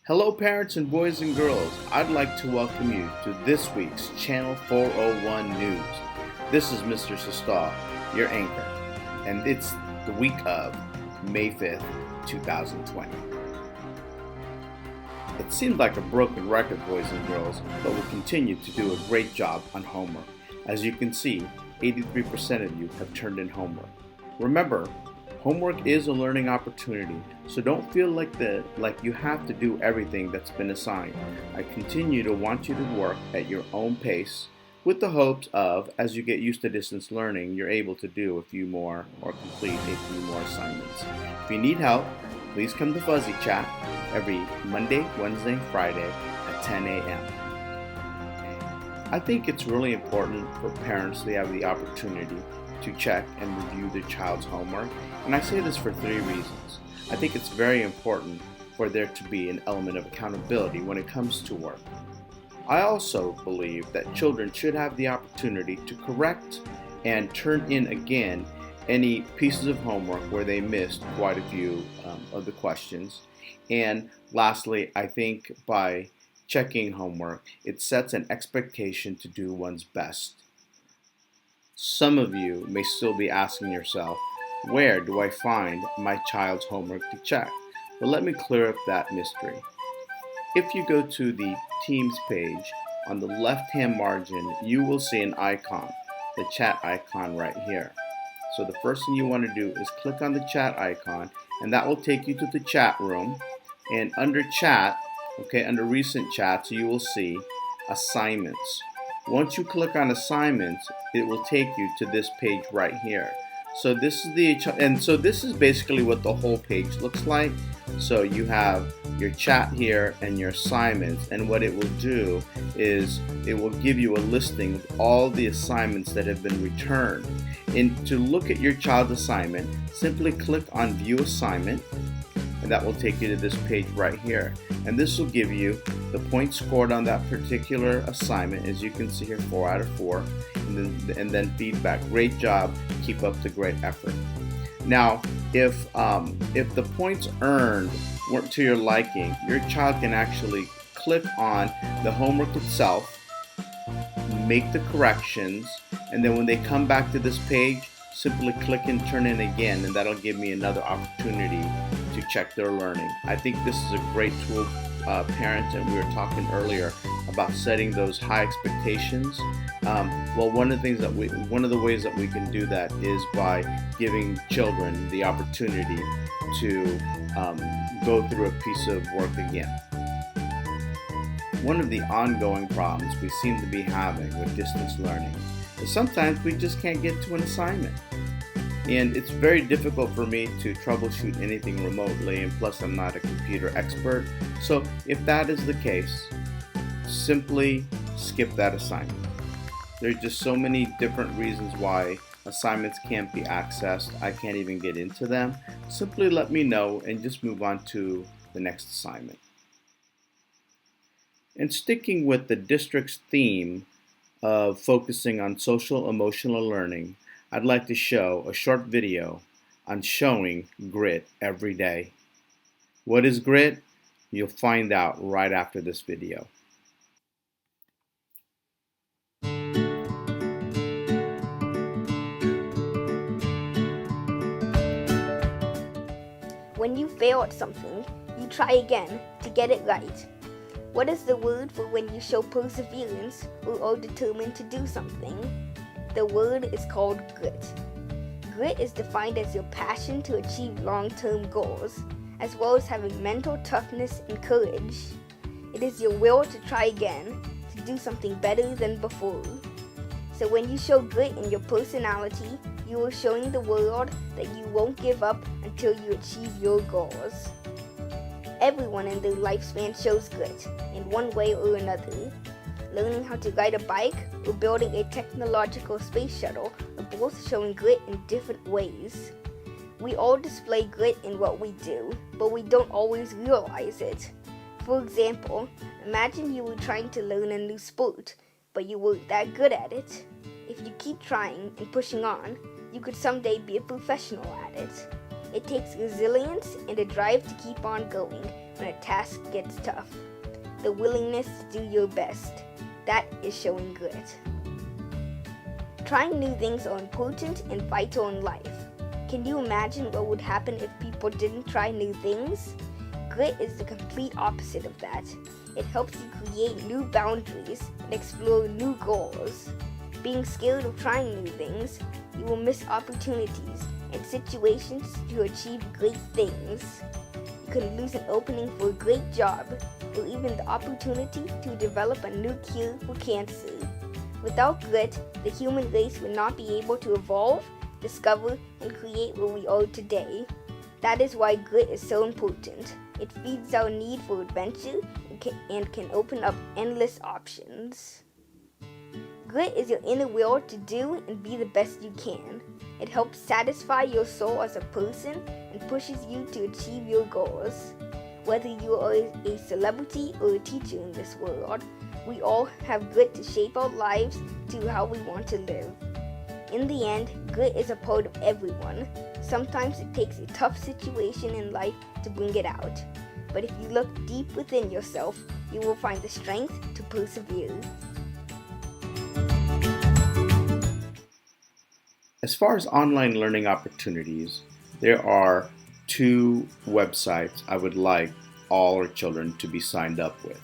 Hello parents and boys and girls, I'd like to welcome you to this week's Channel 401 News. This is Mr. Sestal, your anchor, and it's the week of May 5th, 2020. It seems like a broken record, boys and girls, but we'll continue to do a great job on homework. As you can see, 83% of you have turned in homework. Remember, homework is a learning opportunity, so don't feel like you have to do everything that's been assigned. I continue to want you to work at your own pace with the hopes of, as you get used to distance learning, you're able to do a few more or complete a few more assignments. If you need help, please come to Fuzzy Chat every Monday, Wednesday, Friday at 10 a.m. I think it's really important for parents to have the opportunity to check and review their child's homework, and I say this for three reasons. I think it's very important for there to be an element of accountability when it comes to work. I also believe that children should have the opportunity to correct and turn in again any pieces of homework where they missed quite a few of the questions. And lastly, I think by checking homework, it sets an expectation to do one's best. Some of you may still be asking yourself, where do I find my child's homework to check? Well, let me clear up that mystery. If you go to the Teams page, on the left-hand margin, you will see an icon, the chat icon right here. So the first thing you want to do is click on the chat icon, and that will take you to the chat room. And under chat, under recent chats, you will see assignments. Once you click on assignments, it will take you to this page right here. So this is basically what the whole page looks like. So you have your chat here and your assignments, and what it will do is it will give you a listing of all the assignments that have been returned. And to look at your child's assignment, simply click on View Assignment, and that will take you to this page right here. And this will give you the points scored on that particular assignment. As you can see here, 4 out of 4, and then feedback. Great job, keep up the great effort. Now, if the points earned weren't to your liking, your child can actually click on the homework itself, make the corrections, and then when they come back to this page, simply click and turn in again, and that'll give me another opportunity to check their learning. I think this is a great tool, parents, and we were talking earlier about setting those high expectations. One of the ways that we can do that is by giving children the opportunity to go through a piece of work again. One of the ongoing problems we seem to be having with distance learning is sometimes we just can't get to an assignment. And it's very difficult for me to troubleshoot anything remotely, and plus I'm not a computer expert. So if that is the case, simply skip that assignment. There's just so many different reasons why assignments can't be accessed. I can't even get into them. Simply let me know and just move on to the next assignment. And sticking with the district's theme of focusing on social emotional learning, I'd like to show a short video on showing grit every day. What is grit? You'll find out right after this video. When you fail at something, you try again to get it right. What is the word for when you show perseverance or are determined to do something? The word is called grit. Grit is defined as your passion to achieve long-term goals, as well as having mental toughness and courage. It is your will to try again, to do something better than before. So when you show grit in your personality, you are showing the world that you won't give up until you achieve your goals. Everyone in their lifespan shows grit, in one way or another. Learning how to ride a bike or building a technological space shuttle are both showing grit in different ways. We all display grit in what we do, but we don't always realize it. For example, imagine you were trying to learn a new sport, but you weren't that good at it. If you keep trying and pushing on, you could someday be a professional at it. It takes resilience and a drive to keep on going, when a task gets tough. The willingness to do your best. That is showing grit. Trying new things are important and vital in life. Can you imagine what would happen if people didn't try new things? Grit is the complete opposite of that. It helps you create new boundaries and explore new goals. Being scared of trying new things, you will miss opportunities and situations to achieve great things. You could lose an opening for a great job, or even the opportunity to develop a new cure for cancer. Without grit, the human race would not be able to evolve, discover, and create what we are today. That is why grit is so important. It feeds our need for adventure and can open up endless options. Grit is your inner will to do and be the best you can. It helps satisfy your soul as a person and pushes you to achieve your goals. Whether you are a celebrity or a teacher in this world, we all have grit to shape our lives to how we want to live. In the end, grit is a part of everyone. Sometimes it takes a tough situation in life to bring it out. But if you look deep within yourself, you will find the strength to persevere. As far as online learning opportunities, there are 2 websites I would like all our children to be signed up with.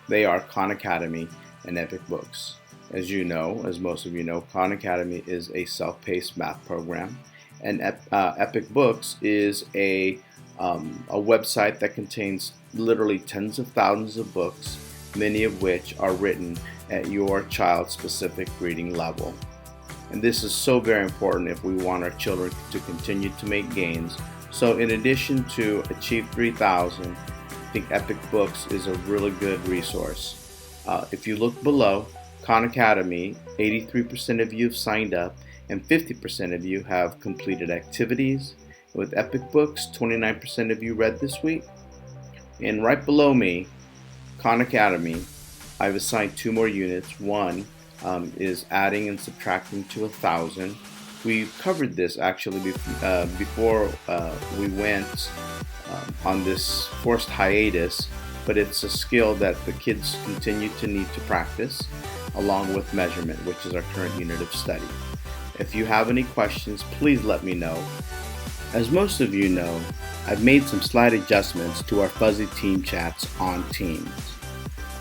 They are Khan Academy and Epic Books. As you know, as most of you know, Khan Academy is a self-paced math program, and Epic Books is a website that contains literally tens of thousands of books, many of which are written at your child's specific reading level. And this is so very important if we want our children to continue to make gains. So in addition to Achieve 3000, I think Epic Books is a really good resource. If you look below, Khan Academy, 83% of you have signed up and 50% of you have completed activities. With Epic Books, 29% of you read this week. And right below me, Khan Academy, I've assigned 2 more units. One is adding and subtracting to 1,000. We covered this actually before we went on this forced hiatus, but it's a skill that the kids continue to need to practice, along with measurement, which is our current unit of study. If you have any questions, please let me know. As most of you know, I've made some slight adjustments to our fuzzy team chats on Teams.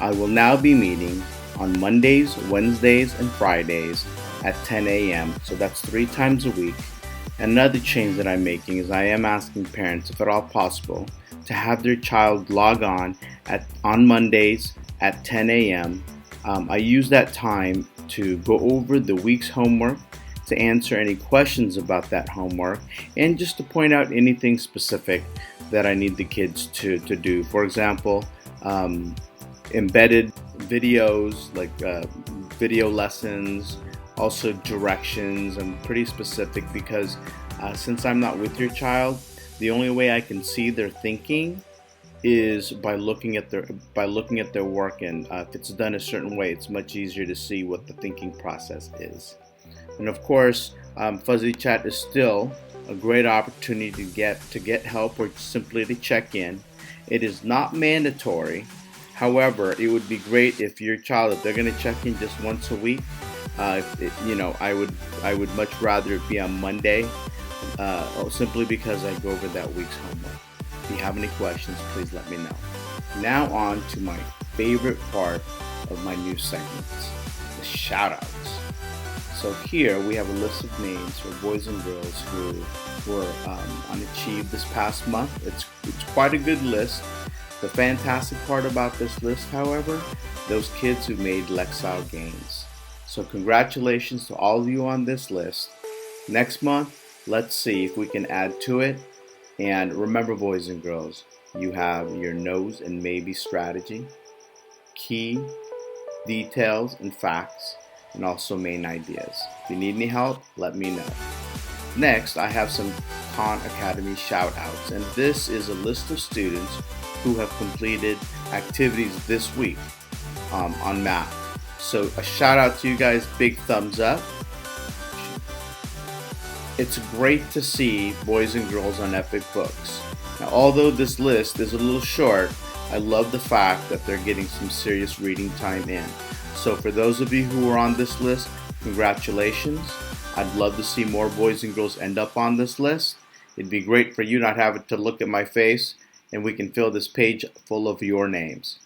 I will now be meeting on Mondays, Wednesdays, and Fridays at 10 a.m., so that's 3 times a week. Another change that I'm making is I am asking parents, if at all possible, to have their child log on Mondays at 10 a.m. I use that time to go over the week's homework, to answer any questions about that homework, and just to point out anything specific that I need the kids to do. For example, embedded videos like video lessons, also directions. I'm pretty specific because since I'm not with your child, the only way I can see their thinking is by looking at their work, and if it's done a certain way, it's much easier to see what the thinking process is. And of course, Fuzzy Chat is still a great opportunity to get help or simply to check in. It is not mandatory. However, it would be great if your child, if they're going to check in just once a week, I would much rather it be on Monday, simply because I go over that week's homework. If you have any questions, please let me know. Now on to my favorite part of my new segments, the shoutouts. So here we have a list of names for boys and girls who were on Achieve this past month. It's quite a good list. The fantastic part about this list, however, those kids who made Lexile gains. So congratulations to all of you on this list. Next month, let's see if we can add to it. And remember, boys and girls, you have your nose and maybe strategy, key, details, and facts, and also main ideas. If you need any help, let me know. Next, I have some Khan Academy shout-outs, and this is a list of students who have completed activities this week on math. So a shout out to you guys, big thumbs up. It's great to see boys and girls on Epic Books. Now, although this list is a little short, I love the fact that they're getting some serious reading time in. So for those of you who are on this list, congratulations. I'd love to see more boys and girls end up on this list. It'd be great for you not having to look at my face, and we can fill this page full of your names.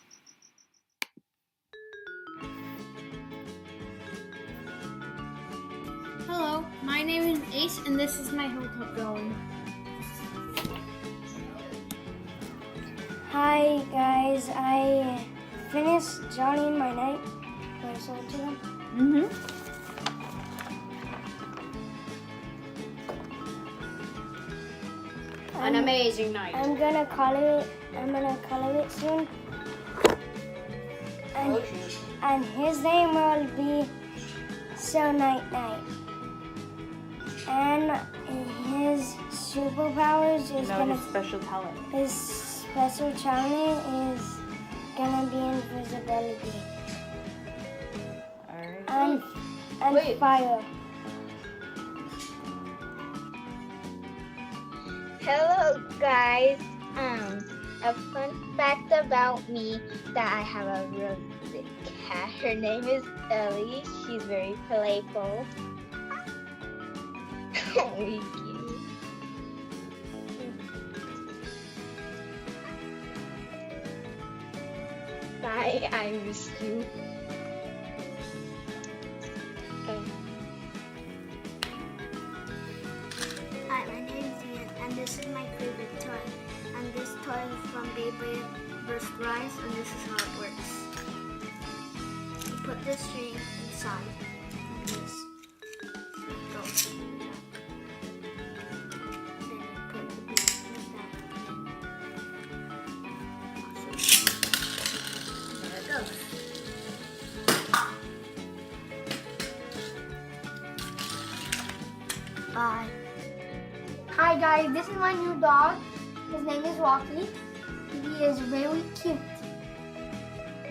Hello, my name is Ace, and this is my hilltop drawing. Hi guys, I finished drawing my night. Can I show it to them? An amazing night. I'm gonna color it soon. And his name will be So Night Night. And his superpowers is his special talent. His special talent is gonna be invisibility. Alright. And fire. Hello guys. A fun fact about me that I have a really big cat. Her name is Ellie. She's very playful. Cute. Bye, I miss you. Hi, my name is Ian, and this is my favorite toy. And this toy is from Beyblade Burst Rise, and this is how it works. You put this string inside, like this. It goes. Then you put the bead like that. And there it goes. Bye. Hi guys, this is my new dog. His name is Rocky. He is very cute.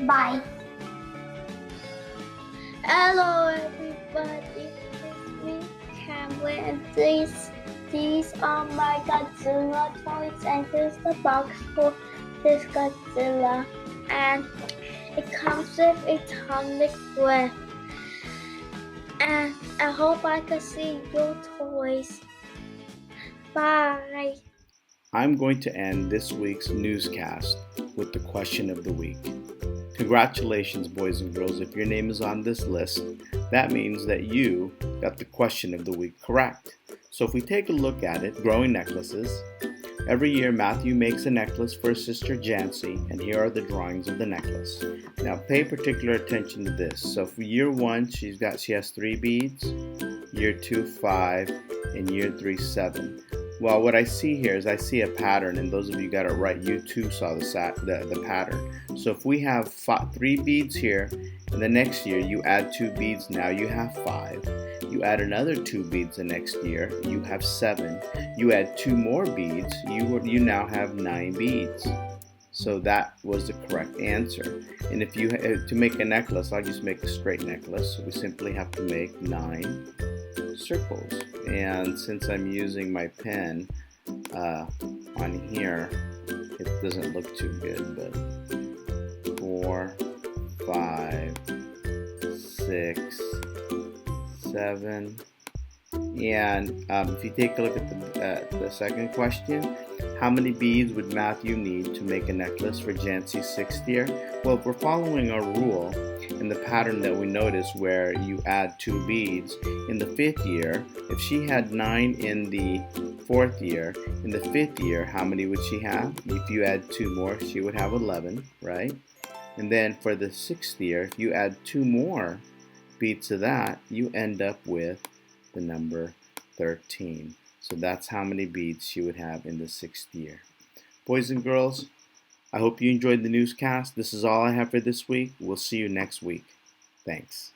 Bye. Hello everybody, it's me, Cameron, and these are my Godzilla toys, and here's the box for this Godzilla, and it comes with a tonic breath, and I hope I can see your toys. Bye. I'm going to end this week's newscast with the question of the week. Congratulations, boys and girls. If your name is on this list, that means that you got the question of the week correct. So if we take a look at it, growing necklaces. Every year, Matthew makes a necklace for his sister Jancy, and here are the drawings of the necklace. Now, pay particular attention to this. So for year 1, she has 3 beads, year 2, 5, and year 3, 7. Well, what I see here is I see a pattern, and those of you got it right, you too saw the pattern. So if we have 3 beads here, and the next year you add 2 beads, now you have 5. You add another 2 beads the next year, you have 7. You add 2 more beads, you now have 9 beads. So that was the correct answer. And if you to make a necklace, I'll just make a straight necklace. So we simply have to make 9 circles. And since I'm using my pen on here, it doesn't look too good, but 4, 5, 6, 7. And if you take a look at the second question, how many beads would Matthew need to make a necklace for Jancy's 6th year? Well, if we're following our rule in the pattern that we noticed where you add 2 beads in the 5th year, if she had 9 in the 4th year, in the 5th year, how many would she have? If you add 2 more, she would have 11, right? And then for the 6th year, if you add 2 more beads to that, you end up with the number 13. So that's how many beads she would have in the 6th year. Boys and girls, I hope you enjoyed the newscast. This is all I have for this week. We'll see you next week. Thanks.